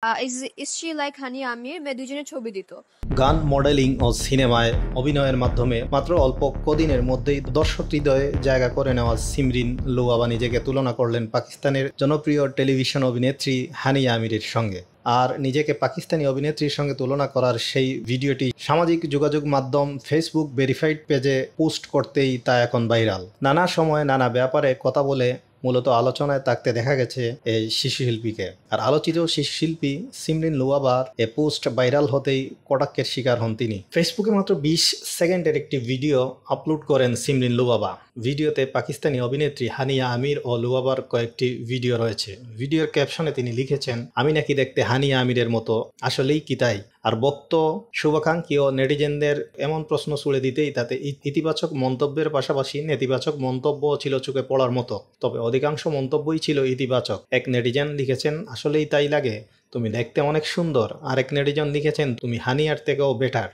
Is she like হানি আমির? দুজনের ছবি দিত। গান, মডেলিং ও সিনেমায় অভিনয়ের মাধ্যমে মাত্র অল্প কদিনের মধ্যেই দর্শক হৃদয়ে জায়গা করে নেওয়া সিমরিন লুবাবা নিজেকে তুলনা করলেন পাকিস্তানের জনপ্রিয় টেলিভিশন অভিনেত্রী হানিয়া আমিরের সঙ্গে। আর নিজেকে পাকিস্তানি অভিনেত্রীর সঙ্গে তুলনা করার সেই ভিডিওটি সামাজিক যোগাযোগ মাধ্যম ফেসবুক ভেরিফাইড পেজে পোস্ট করতেই তা এখন ভাইরাল। নানা সময়ে নানা ব্যাপারে কথা বলে মূলত আলোচনায় থাকতে দেখা গেছে এই শিশুশিল্পীকে। আর আলোচিত শিশুশিল্পী সিমরিন লুবাবার এ পোস্ট ভাইরাল হতেই কটাক্ষের শিকার হন তিনি। ফেসবুকে মাত্র 20 সেকেন্ডের একটি ভিডিও আপলোড করেন সিমরিন লুবাবা। ভিডিওতে পাকিস্তানি অভিনেত্রী হানিয়া আমির ও লুবাবার কয়েকটি ভিডিও রয়েছে। ভিডিওর ক্যাপশনে তিনি লিখেছেন, আমি নাকি দেখতে হানিয়া আমিরের মতো, আসলেই কি তাই? আর ভক্ত, শুভাকাঙ্ক্ষী ও নেটিজেনদের এমন প্রশ্ন ছুড়ে দিতেই তাতে ইতিবাচক মন্তব্যের পাশাপাশি নেতিবাচক মন্তব্যও ছিল চোখে পড়ার মতো। তবে অধিকাংশ মন্তব্যই ছিল ইতিবাচক। এক নেটিজেন লিখেছেন, আসলেই তাই লাগে, তুমি দেখতে অনেক সুন্দর। আরেক নেটিজেন লিখেছেন, তুমি হানিয়ার থেকেও বেটার।